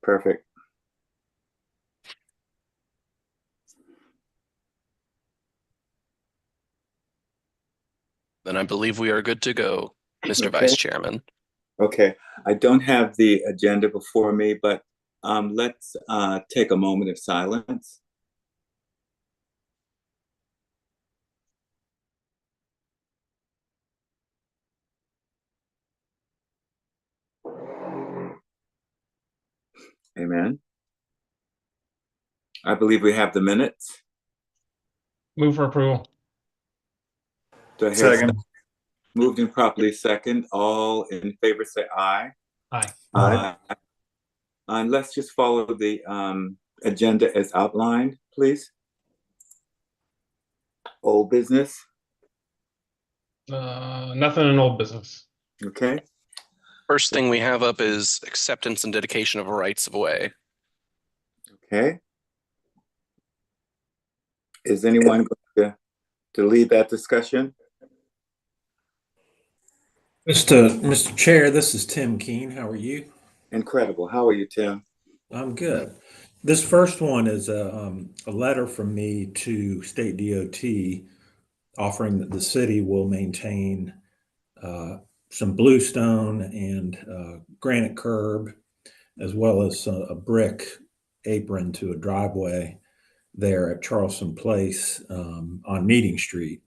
Perfect. Then I believe we are good to go, Mr. Okay. Vice Chairman. Okay. I don't have the agenda before me, but let's take a moment of silence. Amen. I believe we have the minutes. Move for approval. Do I hear Second. moved and properly second? All in favor say aye. Aye. Aye. And let's just follow the agenda as outlined, please. Old business. Nothing in old business. Okay. First thing we have up is acceptance and dedication of rights of way. Okay. Is anyone going to lead that discussion? Mr. Chair, this is Tim Keene. How are you? Incredible. How are you, Tim? I'm good. This first one is a letter from me to State DOT offering that the city will maintain some bluestone and granite curb, as well as a brick apron to a driveway there at Charleston Place on Meeting Street.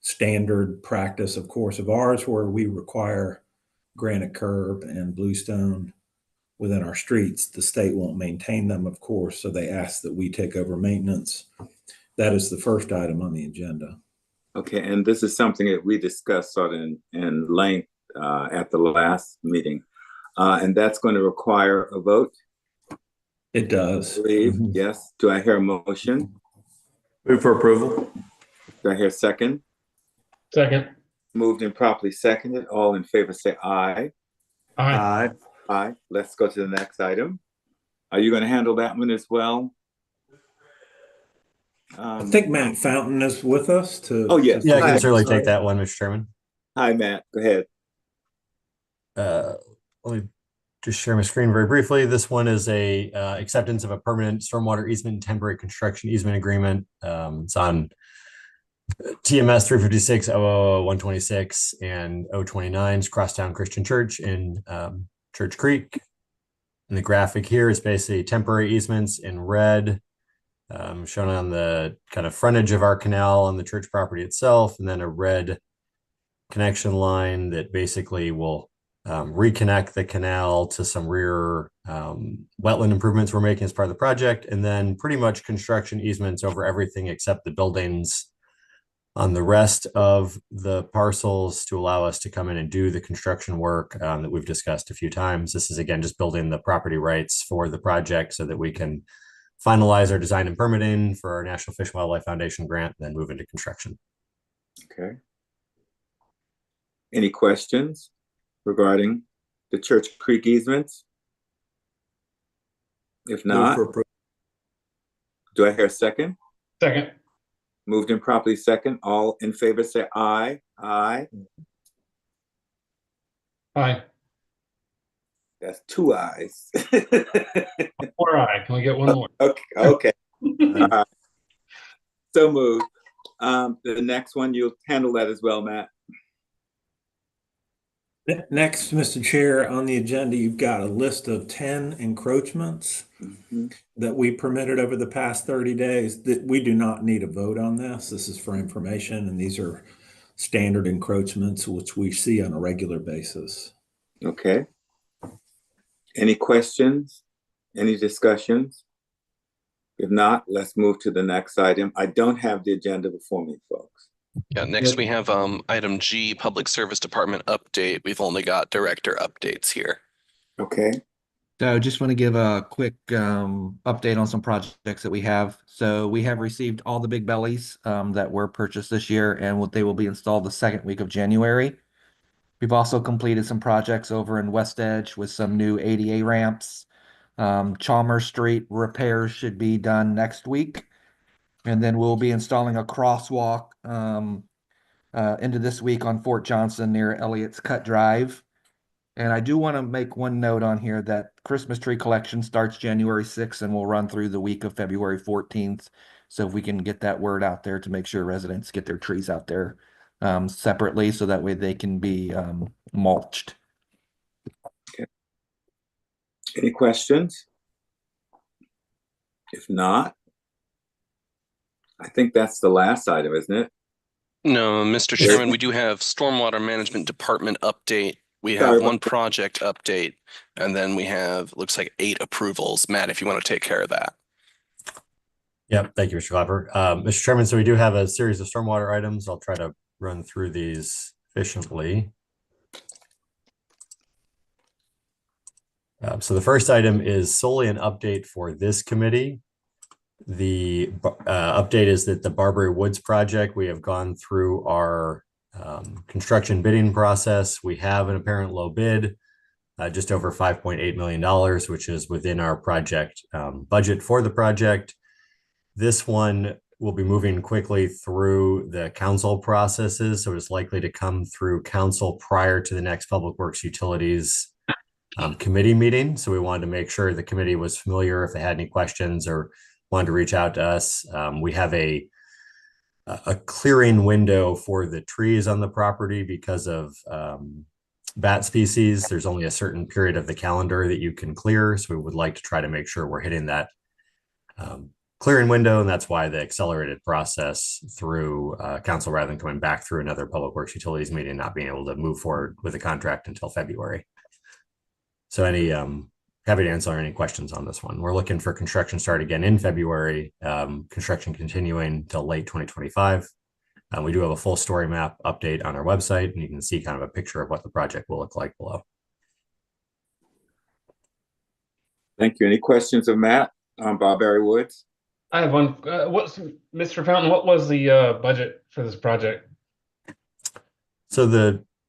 Standard practice, of course, of ours, where we require granite curb and bluestone within our streets. The state won't maintain them, of course, so they ask that we take over maintenance. That is the first item on the agenda. Okay, and this is something that we discussed sort of in length at the last meeting. And that's going to require a vote? It does. I believe, yes. Do I hear a motion? Move for approval. Do I hear a second? Second. Moved and properly seconded. All in favor say aye. Aye. Aye. Aye. Let's go to the next item. Are you going to handle that one as well? I think Matt Fountain is with us to. Oh, yes. Yeah, I Hi. can certainly take that one, Mr. Chairman. Hi, Matt. Go ahead. Let me just share my screen very briefly. This one is a acceptance of a permanent stormwater easement and temporary construction easement agreement. It's on TMS 356 126 and 029's Crosstown Christian Church in Church Creek. And the graphic here is basically temporary easements in red, shown on the kind of frontage of our canal on the church property itself, and then a red connection line that basically will reconnect the canal to some rear wetland improvements we're making as part of the project, and then pretty much construction easements over everything except the buildings on the rest of the parcels to allow us to come in and do the construction work that we've discussed a few times. This is, again, just building the property rights for the project so that we can finalize our design and permitting for our National Fish and Wildlife Foundation grant, and then move into construction. Okay. Any questions regarding the Church Creek easements? If not, do I hear a second? Second. Moved and properly second. All in favor say aye. Aye. Aye. That's two ayes. Or aye. Can we get one more? Okay. So moved. The next one, you'll handle that as well, Matt. Next, Mr. Chair, on the agenda, you've got a list of 10 encroachments that we permitted over the past 30 days. That we do not need a vote on this. This is for information, and these are standard encroachments which we see on a regular basis. Okay. Any questions? Any discussions? If not, let's move to the next item. I don't have the agenda before me, folks. Yeah, next we have item G, Public Service Department update. We've only got director updates here. Okay. So just want to give a quick update on some projects that we have. So we have received all the big bellies that were purchased this year, and they will be installed the second week of January. We've also completed some projects over in West Edge with some new ADA ramps. Chalmers Street repairs should be done next week. And then we'll be installing a crosswalk into this week on Fort Johnson near Elliott's Cut Drive. And I do want to make one note on here that Christmas tree collection starts January 6th and will run through the week of February 14th. So if we can get that word out there to make sure residents get their trees out there separately, so that way they can be mulched. Any questions? If not, I think that's the last item, isn't it? No, Mr. Chairman, we do have Stormwater Management Department update. We Sorry have about one project update, and then we have, looks like 8 approvals. Matt, if you want to take care of that. Yep, thank you, Mr. Clapper. Mr. Chairman, so we do have a series of stormwater items. I'll try to run through these efficiently. So the first item is solely an update for this committee. The update is that the Barbary Woods project, we have gone through our construction bidding process. We have an apparent low bid, just over $5.8 million, which is within our project budget for the project. This one will be moving quickly through the council processes, so it's likely to come through council prior to the next Public Works Utilities committee meeting. So we wanted to make sure the committee was familiar if they had any questions or wanted to reach out to us. We have a clearing window for the trees on the property because of bat species. There's only a certain period of the calendar that you can clear. So we would like to try to make sure we're hitting that clearing window. And that's why the accelerated process through council, rather than coming back through another Public Works Utilities meeting, not being able to move forward with the contract until February. So happy to answer any questions on this one. We're looking for construction start again in February, construction continuing till late 2025. We do have a full story map update on our website, and you can see kind of a picture of what the project will look like below. Thank you. Any questions of Matt on Barbary Woods? I have one. Mr. Fountain, what was the budget for this project? So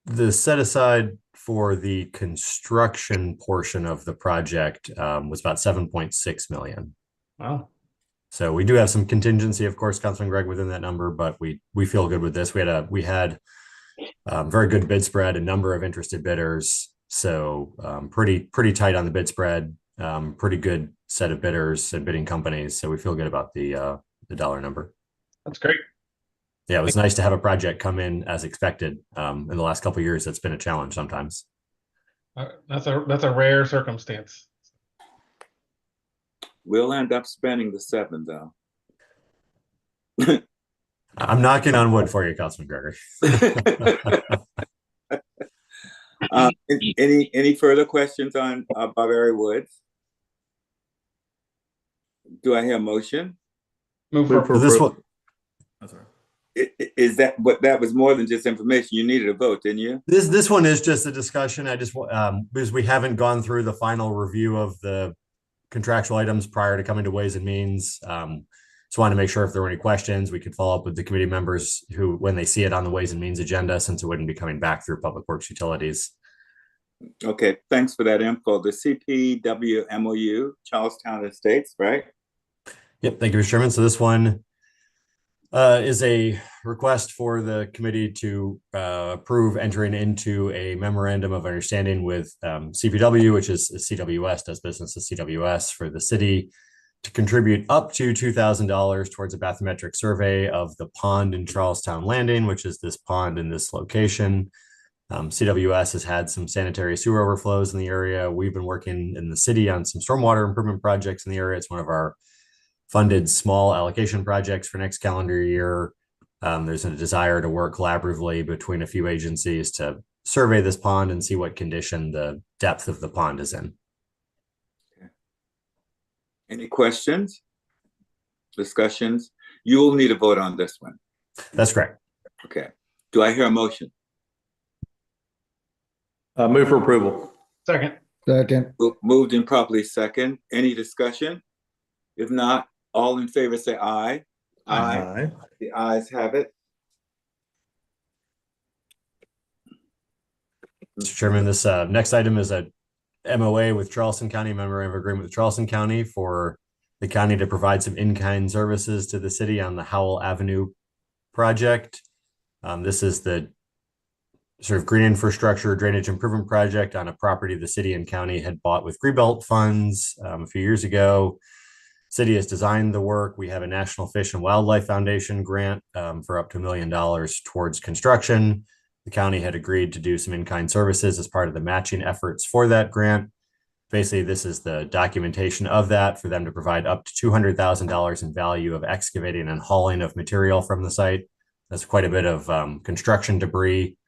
the set aside for the construction portion of the project was about 7.6 million. Wow. So we do have some contingency, of course, Councilman Gregg, within that number, but we feel good with this. We had very good bid spread, a number of interested bidders. So pretty tight on the bid spread, pretty good set of bidders and bidding companies. So we feel good about the dollar number. That's great. Yeah, it was nice to have a project come in as expected. In the last couple of years, it's been a challenge sometimes. That's a rare circumstance. We'll end up spending the 7 though. I'm knocking on wood for you, Councilman Gregory. Any further questions on Barbary Woods? Do I hear a motion? Move Move for for This approval. one, Is that what that was more than just information? You needed a vote, didn't you? this one is just a discussion. I just because we haven't gone through the final review of the contractual items prior to coming to Ways and Means. Just wanted to make sure if there were any questions, we could follow up with the committee members who, when they see it on the Ways and Means agenda, since it wouldn't be coming back through Public Works Utilities. Okay, thanks for that info. The CPW MOU, Charlestown Estates, right? Yep, thank you, Mr. Chairman. So this one is a request for the committee to approve entering into a memorandum of understanding with CPW, which is CWS, does business as CWS, for the city to contribute up to $2,000 towards a bathymetric survey of the pond in Charlestown Landing, which is this pond in this location. CWS has had some sanitary sewer overflows in the area. We've been working in the city on some stormwater improvement projects in the area. It's one of our funded small allocation projects for next calendar year. There's a desire to work collaboratively between a few agencies to survey this pond and see what condition the depth of the pond is in. Any questions? Discussions? You will need a vote on this one. That's correct. Okay. Do I hear a motion? Move for approval. second. Moved and properly second. Any discussion? If not, all in favor say aye. Aye. The ayes have it. Mr. Chairman, this next item is a MOA with Charleston County, memorandum of agreement with Charleston County for the county to provide some in-kind services to the city on the Howell Avenue project. This is the sort of green infrastructure drainage improvement project on a property the city and county had bought with Greenbelt funds a few years ago. City has designed the work. We have a National Fish and Wildlife Foundation grant for up to $1 million towards construction. The county had agreed to do some in-kind services as part of the matching efforts for that grant. Basically, this is the documentation of that for them to provide up to $200,000 in value of excavating and hauling of material from the site. That's quite a bit of construction debris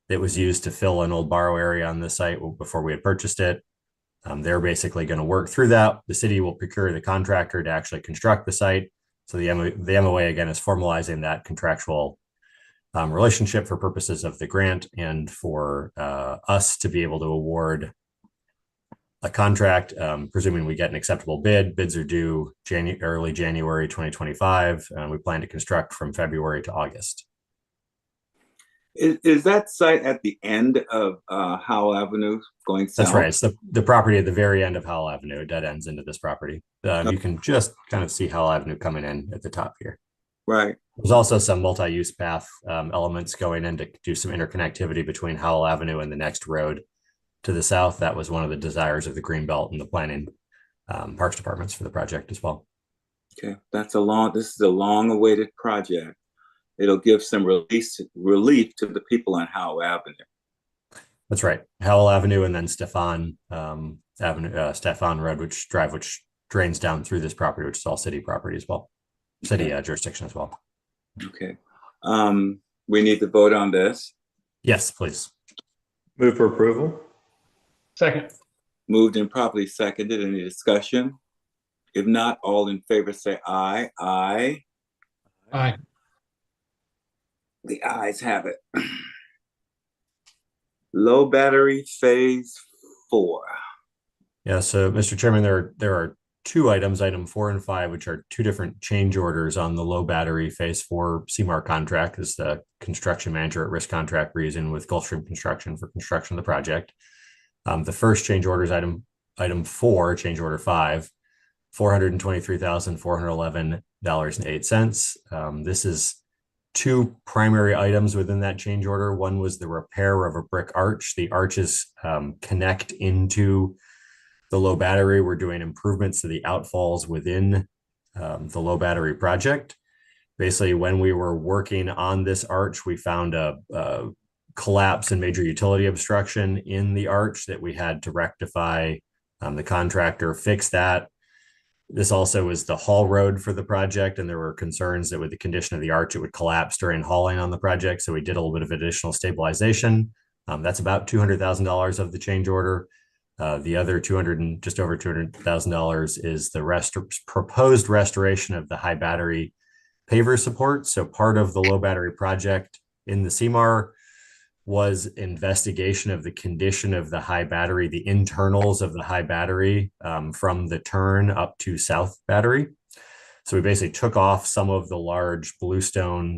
that was used to fill an old borrow area on this site before we had purchased it. They're basically going to work through that. The city will procure the contractor to actually construct the site. So the MOA again is formalizing that contractual relationship for purposes of the grant and for us to be able to award a contract, presuming we get an acceptable bid. Bids are due early January 2025. We plan to construct from February to August. Is that site at the end of Howell Avenue going south? That's right. It's the property at the very end of Howell Avenue. It dead ends into this property. You can just kind of see Howell Avenue coming in at the top here. Right. There's also some multi-use path elements going in to do some interconnectivity between Howell Avenue and the next road to the south. That was one of the desires of the Greenbelt and the planning parks departments for the project as well. Okay, this is a long-awaited project. It'll give some relief to the people on Howell Avenue. That's right. Howell Avenue and then Stefan Road, which drains down through this property, which is all city property as well. City jurisdiction as well. Okay. We need to vote on this. Yes, please. Move for approval. Second. Moved and properly seconded. Any discussion? If not, all in favor say aye. Aye. Aye. The ayes have it. Low battery phase 4. Yeah, so Mr. Chairman, there are two items, item 4 and 5, which are two different change orders on the low battery phase 4 CMAR contract. This is the construction manager at risk contract we're using with Gulfstream Construction for construction of the project. The first change order is item 4, change order 5, $423,411.08. This is two primary items within that change order. One was the repair of a brick arch. The arches connect into the low battery. We're doing improvements to the outfalls within the low battery project. Basically, when we were working on this arch, we found a collapse and major utility obstruction in the arch that we had to rectify. The contractor fixed that. This also was the haul road for the project, and there were concerns that with the condition of the arch, it would collapse during hauling on the project. So we did a little bit of additional stabilization. That's about $200,000 of the change order. The other just over $200,000 is the proposed restoration of the high battery paver support. So part of the low battery project in the CMAR was investigation of the condition of the high battery, the internals of the high battery from the turn up to South Battery. So we basically took off some of the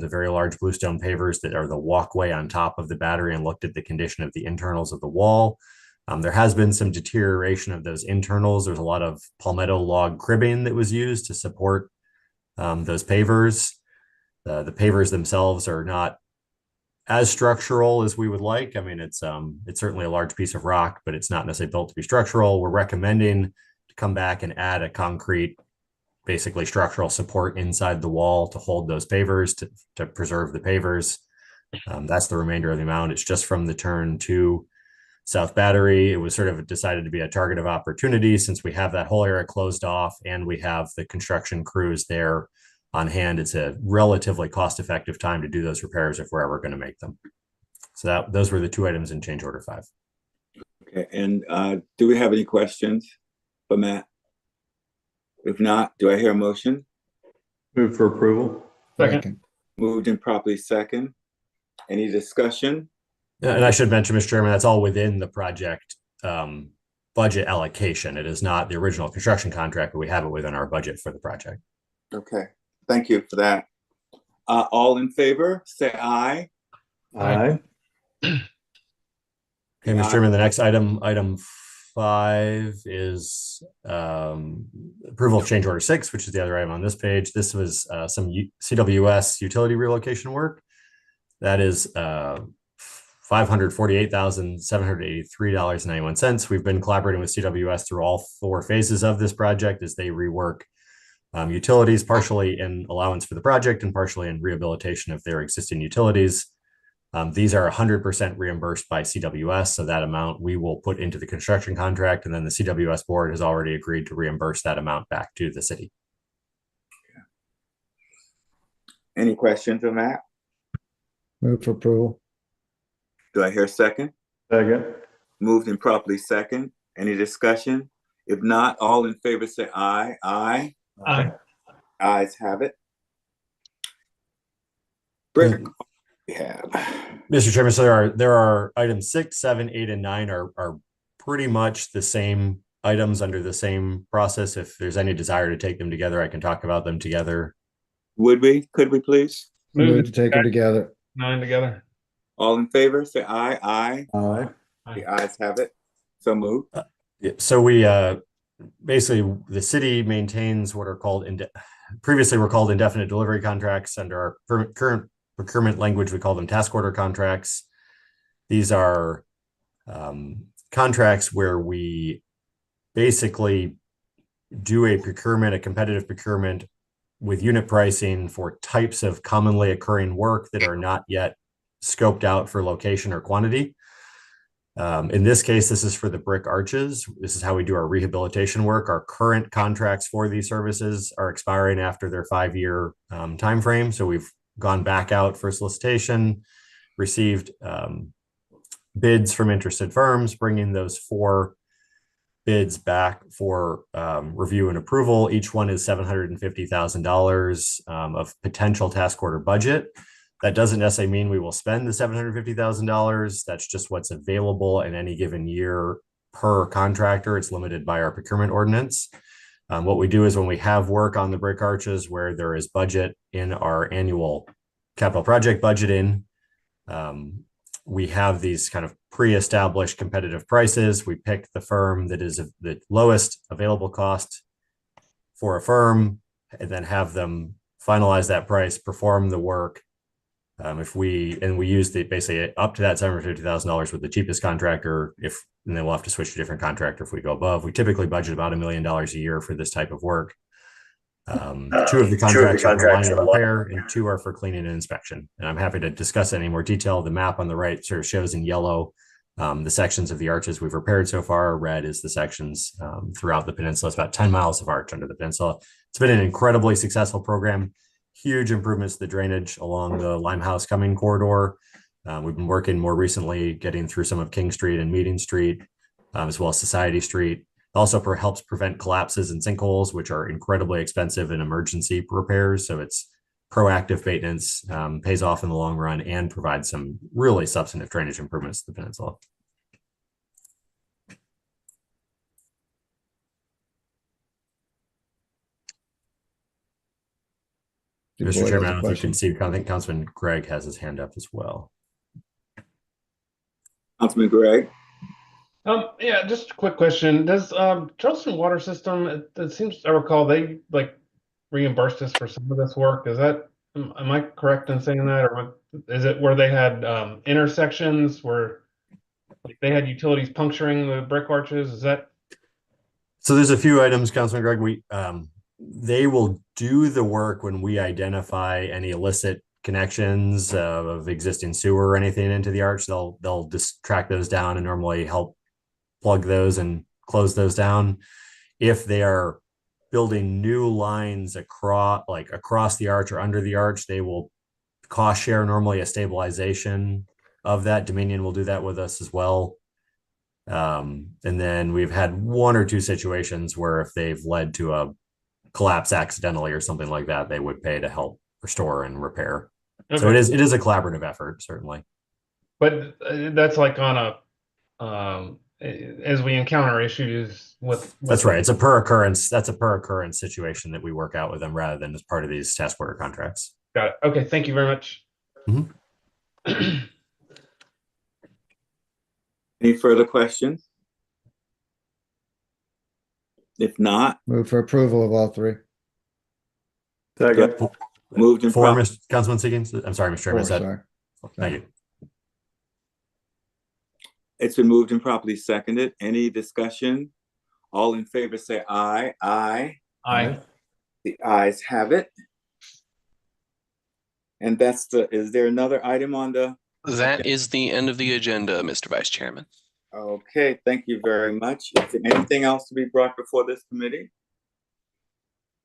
very large bluestone pavers that are the walkway on top of the battery and looked at the condition of the internals of the wall. There has been some deterioration of those internals. There's a lot of palmetto log cribbing that was used to support those pavers. The pavers themselves are not as structural as we would like. I mean, it's certainly a large piece of rock, but it's not necessarily built to be structural. We're recommending to come back and add a concrete, basically structural support inside the wall to hold those pavers, to preserve the pavers. That's the remainder of the amount. It's just from the turn to South Battery. It was sort of decided to be a target of opportunity since we have that whole area closed off and we have the construction crews there on hand. It's a relatively cost-effective time to do those repairs if we're ever going to make them. So those were the two items in change order 5. Okay, and do we have any questions for Matt? If not, do I hear a motion? Move for approval. Second. Moved and properly second. Any discussion? And I should mention, Mr. Chairman, that's all within the project budget allocation. It is not the original construction contract, but we have it within our budget for the project. Okay, thank you for that. All in favor, say aye. Aye. Okay, Mr. Chairman, the next item 5 is approval of change order 6, which is the other item on this page. This was some CWS utility relocation work. That is $548,783.91. We've been collaborating with CWS through all 4 phases of this project as they rework utilities, partially in allowance for the project and partially in rehabilitation of their existing utilities. These are 100% reimbursed by CWS, so that amount we will put into the construction contract, and then the CWS board has already agreed to reimburse that amount back to the city. Any questions on that? Move for approval. Do I hear a second? Second. Moved and properly second. Any discussion? If not, all in favor say aye. Aye. Aye. Ayes have it. Brick, we have. Mr. Chairman, so there are items 6, 7, 8, and 9 are pretty much the same items under the same process. If there's any desire to take them together, I can talk about them together. Would we? Could we please? Move to take them together. 9 together. All in favor say aye. Aye. Aye. The ayes have it. So moved. So we basically the city maintains what are called previously were called indefinite delivery contracts. Under our current procurement language, we call them task order contracts. These are contracts where we basically do a competitive procurement with unit pricing for types of commonly occurring work that are not yet scoped out for location or quantity. In this case, this is for the brick arches. This is how we do our rehabilitation work. Our current contracts for these services are expiring after their 5-year timeframe. So we've gone back out for solicitation, received bids from interested firms, bringing those 4 bids back for review and approval. Each one is $750,000 of potential task order budget. That doesn't necessarily mean we will spend the $750,000. That's just what's available in any given year per contractor. It's limited by our procurement ordinance. What we do is when we have work on the brick arches where there is budget in our annual capital project budgeting, we have these kind of pre-established competitive prices. We pick the firm that is the lowest available cost for a firm and then have them finalize that price, perform the work. We use basically up to that $750,000 with the cheapest contractor, and then we'll have to switch to a different contractor if we go above. We typically budget about $1 million a year for this type of work. 2 of the contracts are for line and repair, and 2 are for cleaning and inspection. And I'm happy to discuss any more detail. The map on the right sort of shows in yellow the sections of the arches we've repaired so far. Red is the sections throughout the peninsula. It's about 10 miles of arch under the peninsula. It's been an incredibly successful program. Huge improvements to the drainage along the Limehouse Cumming corridor. We've been working more recently getting through some of King Street and Meeting Street, as well as Society Street. Also helps prevent collapses and sinkholes, which are incredibly expensive in emergency repairs. So it's proactive maintenance, pays off in the long run, and provides some really substantive drainage improvements to the peninsula. Mr. Chairman, I don't know if you can see, I think Councilman Gregg has his hand up as well. Councilman Gregg. Yeah, just a quick question. Does Charleston Water System, it seems I recall they reimbursed us for some of this work. Is that, am I correct in saying that? Or is it where they had intersections where they had utilities puncturing the brick arches? Is that? So there's a few items, Councilman Gregg. They will do the work when we identify any illicit connections of existing sewer or anything into the arch. They'll just track those down and normally help plug those and close those down. If they are building new lines across the arch or under the arch, they will cost share normally a stabilization of that. Dominion will do that with us as well. And then we've had 1 or 2 situations where if they've led to a collapse accidentally or something like that, they would pay to help restore and repair. Okay. So it is a collaborative effort, certainly. But that's like on a as we encounter issues with that's right. It's a per occurrence. That's a per occurrence situation that we work out with them rather than as part of these task order contracts. Got it. Okay. Thank you very much. Mm-hmm. Any further questions? If not, Move for approval of all 3. Second. moved and For properly. Councilman Seekins. I'm sorry, Mr. Chairman. Sorry. Thank you. It's been moved and properly seconded. Any discussion? All in favor say aye. Aye. Aye. The ayes have it. And is there another item on the? That is the end of the agenda, Mr. Vice Chairman. Okay, thank you very much. Is there anything else to be brought before this committee?